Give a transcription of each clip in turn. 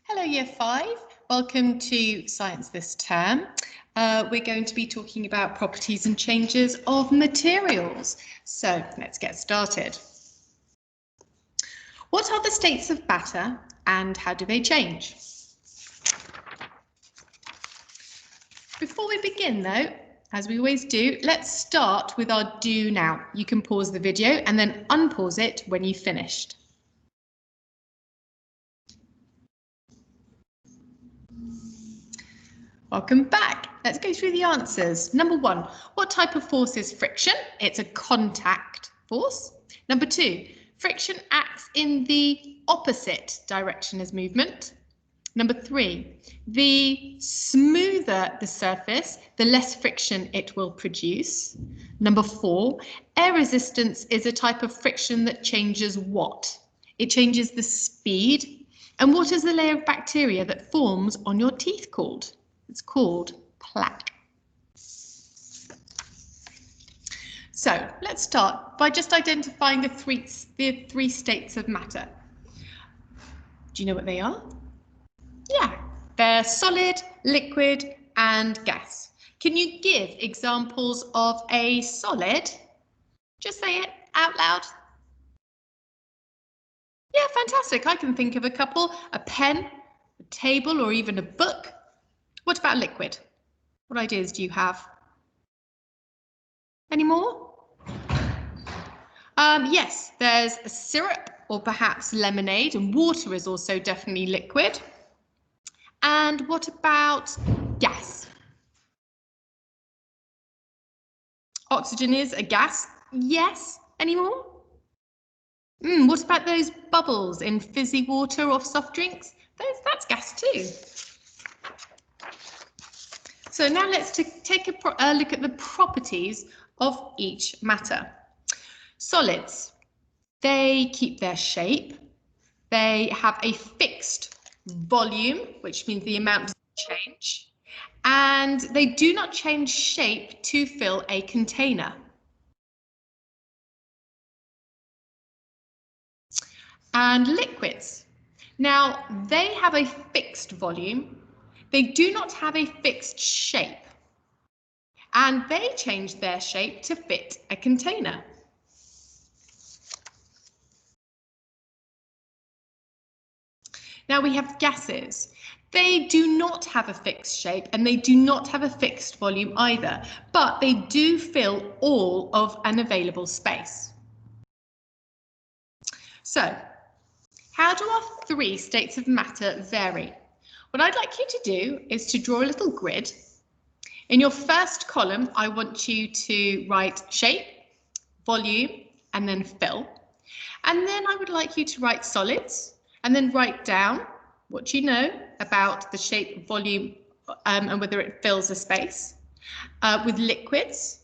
Hello Year 5, welcome to Science this term. We're going to be talking about properties and changes of materials. So let's get started. What are the states of matter and how do they change? Before we begin though, as we always do, let's start with our do now. You can pause the video and then unpause it when you've finished. Welcome back. Let's go through the answers. Number 1, what type of force is friction? It's a contact force. Number 2, friction acts in the opposite direction as movement. Number 3, the smoother the surface, the less friction it will produce. Number 4, air resistance is a type of friction that changes what? It changes the speed. And what is the layer of bacteria that forms on your teeth called? It's called plaque. So let's start by just identifying the three states of matter. Do you know what they are? Yeah, they're solid, liquid, and gas. Can you give examples of a solid? Just say it out loud. Yeah, fantastic. I can think of a couple, a pen, a table, or even a book. What about liquid? What ideas do you have? Any more? Yes, there's a syrup or perhaps lemonade, and water is also definitely liquid. And what about gas? Oxygen is a gas. Yes. Any more? What about those bubbles in fizzy water or soft drinks? That's gas too. So now let's take a look at the properties of each matter. Solids, they keep their shape. They have a fixed volume, which means the amount doesn't change. And they do not change shape to fill a container. And liquids, now they have a fixed volume. They do not have a fixed shape. And they change their shape to fit a container. Now we have gases. They do not have a fixed shape and they do not have a fixed volume either, but they do fill all of an available space. So, how do our three states of matter vary? What I'd like you to do is to draw a little grid. In your first column, I want you to write shape, volume, and then fill. And then I would like you to write solids, and then write down what you know about the shape, volume, and whether it fills a space. With liquids,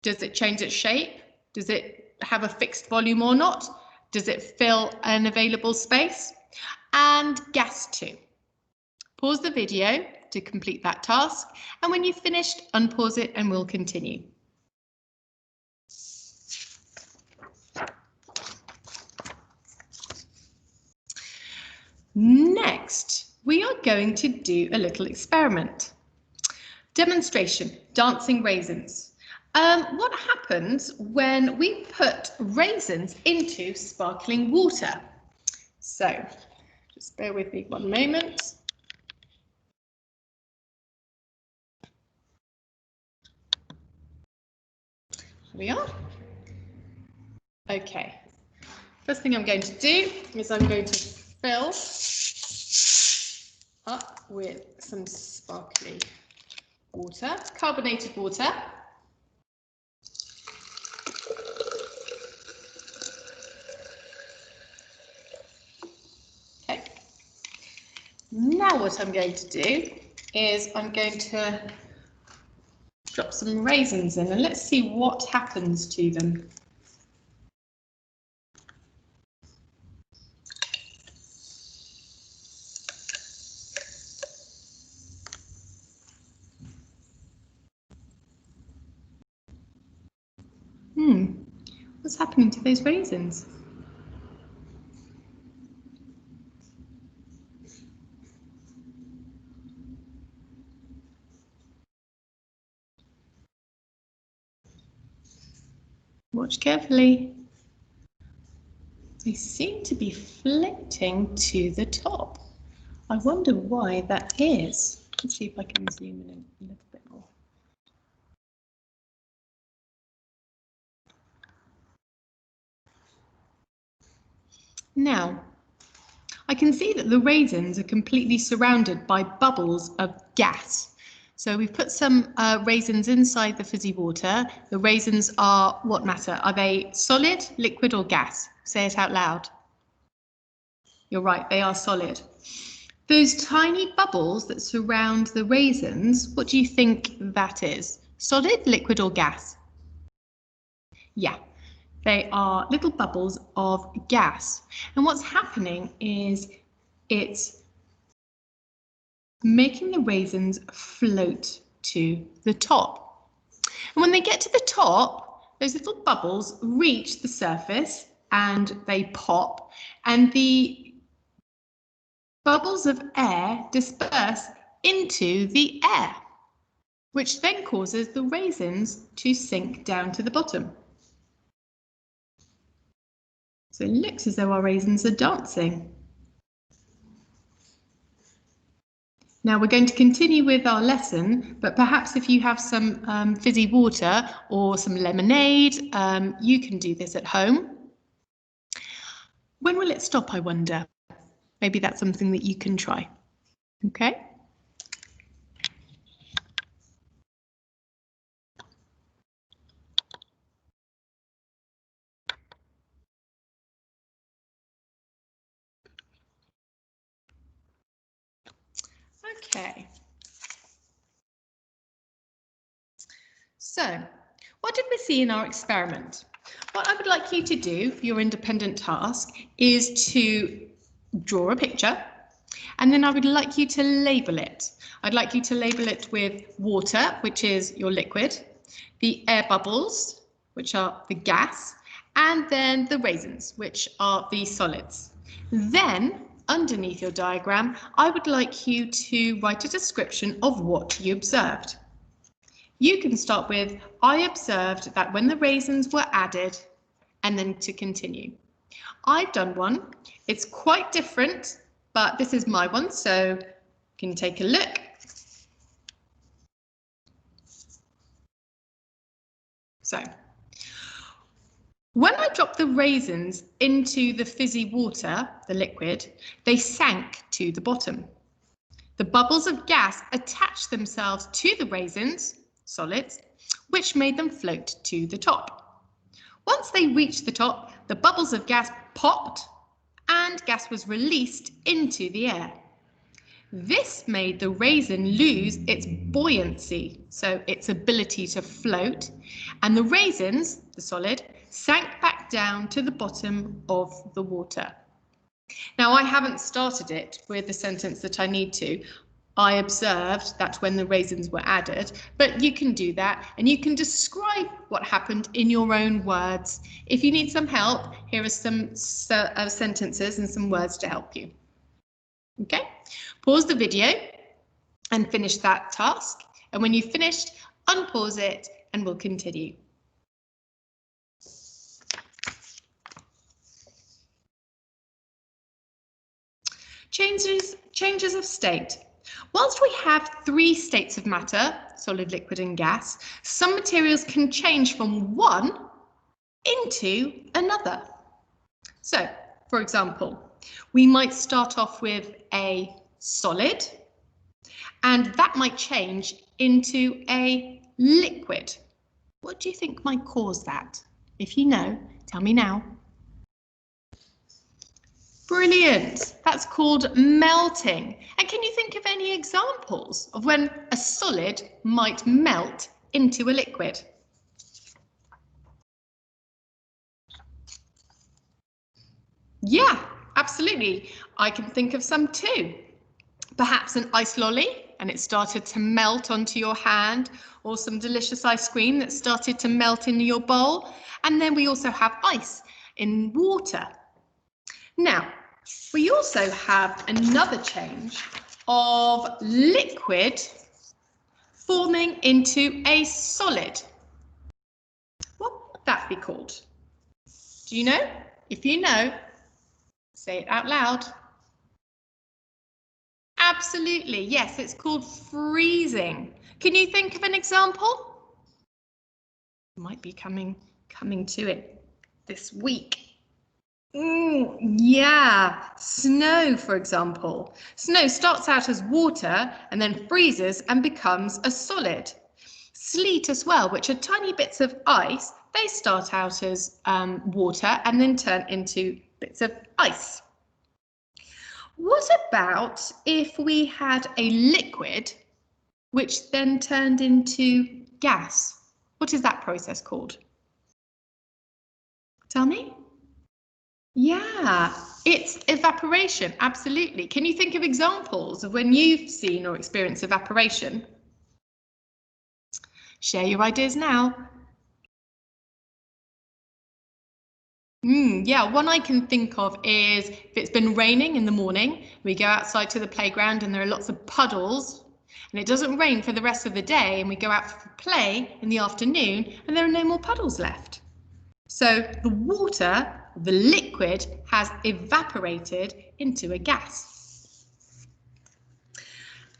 does it change its shape? Does it have a fixed volume or not? Does it fill an available space? And gas too. Pause the video to complete that task, and when you've finished, unpause it and we'll continue. Next, we are going to do a little experiment. Demonstration, dancing raisins. What happens when we put raisins into sparkling water? So, just bear with me one moment. Here we are. Okay, first thing I'm going to do is I'm going to fill up with some sparkly water, carbonated water. Okay. Now what I'm going to do is I'm going to drop some raisins in and let's see what happens to them. What's happening to those raisins? Watch carefully. They seem to be floating to the top. I wonder why that is. Let's see if I can zoom in a little bit more. Now, I can see that the raisins are completely surrounded by bubbles of gas. So we've put some raisins inside the fizzy water. The raisins are what matter? Are they solid, liquid or gas? Say it out loud. You're right, they are solid. Those tiny bubbles that surround the raisins, what do you think that is? Solid, liquid or gas? Yeah, they are little bubbles of gas. And what's happening is it's making the raisins float to the top. And when they get to the top, those little bubbles reach the surface and they pop, and the bubbles of air disperse into the air, which then causes the raisins to sink down to the bottom. So it looks as though our raisins are dancing. Now we're going to continue with our lesson, but perhaps if you have some fizzy water or some lemonade, you can do this at home. When will it stop, I wonder? Maybe that's something that you can try. Okay. Okay. So, what did we see in our experiment? What I would like you to do for your independent task is to draw a picture, and then I would like you to label it. I'd like you to label it with water, which is your liquid, the air bubbles, which are the gas, and then the raisins, which are the solids. Then, underneath your diagram, I would like you to write a description of what you observed. You can start with, I observed that when the raisins were added, and then to continue. I've done one. It's quite different, but this is my one, so you can take a look. So, when I dropped the raisins into the fizzy water, the liquid, they sank to the bottom. The bubbles of gas attached themselves to the raisins, solids, which made them float to the top. Once they reached the top, the bubbles of gas popped and gas was released into the air. This made the raisin lose its buoyancy, so its ability to float, and the raisins, the solid, sank back down to the bottom of the water. Now, I haven't started it with the sentence that I need to. I observed that when the raisins were added, but you can do that and you can describe what happened in your own words. If you need some help, here are some sentences and some words to help you. Okay, pause the video and finish that task. And when you've finished, unpause it and we'll continue. Changes of state. Whilst we have three states of matter, solid, liquid and gas, some materials can change from one into another. So, for example, we might start off with a solid, and that might change into a liquid. What do you think might cause that? If you know, tell me now. Brilliant. That's called melting. And can you think of any examples of when a solid might melt into a liquid? Yeah, absolutely. I can think of some too. Perhaps an ice lolly and it started to melt onto your hand, or some delicious ice cream that started to melt into your bowl. And then we also have ice in water. Now, we also have another change of liquid forming into a solid. What would that that be called? Do you know? If you know, say it out loud. Absolutely, yes, it's called freezing. Can you think of an example? Might be coming to it this week. Yeah, snow, for example. Snow starts out as water and then freezes and becomes a solid. Sleet as well, which are tiny bits of ice, they start out as water and then turn into bits of ice. What about if we had a liquid which then turned into gas? What is that process called? Tell me. Yeah, it's evaporation, absolutely. Can you think of examples of when you've seen or experienced evaporation? Share your ideas now. Yeah, one I can think of is if it's been raining in the morning, we go outside to the playground and there are lots of puddles, and it doesn't rain for the rest of the day, and we go out for play in the afternoon and there are no more puddles left. So the water, the liquid, has evaporated into a gas.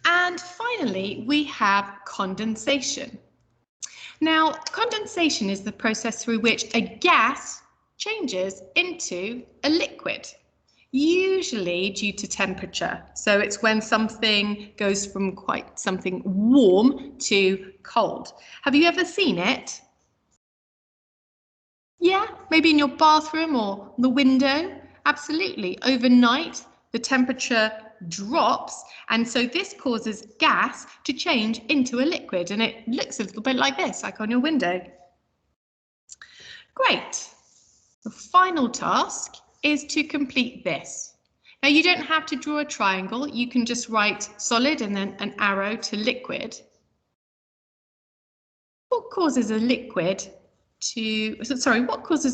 And finally, we have condensation. Now, condensation is the process through which a gas changes into a liquid, usually due to temperature. So it's when something goes from quite something warm to cold. Have you ever seen it? Yeah, maybe in your bathroom or the window. Absolutely. Overnight, the temperature drops, and so this causes gas to change into a liquid, and it looks a little bit like this, like on your window. Great. The final task is to complete this. Now, you don't have to draw a triangle. You can just write solid and then an arrow to liquid. What causes a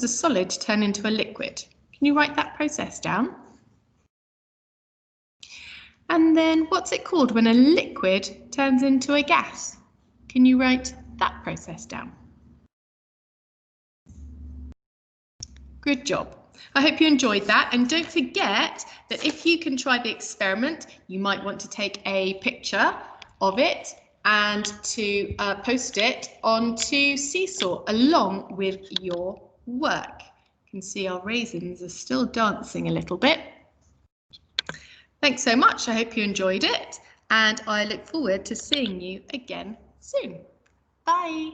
solid to turn into a liquid? Can you write that process down? And then what's it called when a liquid turns into a gas? Can you write that process down? Good job. I hope you enjoyed that, and don't forget that if you can try the experiment, you might want to take a picture of it and to post it onto Seesaw along with your work. You can see our raisins are still dancing a little bit. Thanks so much. I hope you enjoyed it, and I look forward to seeing you again soon. Bye.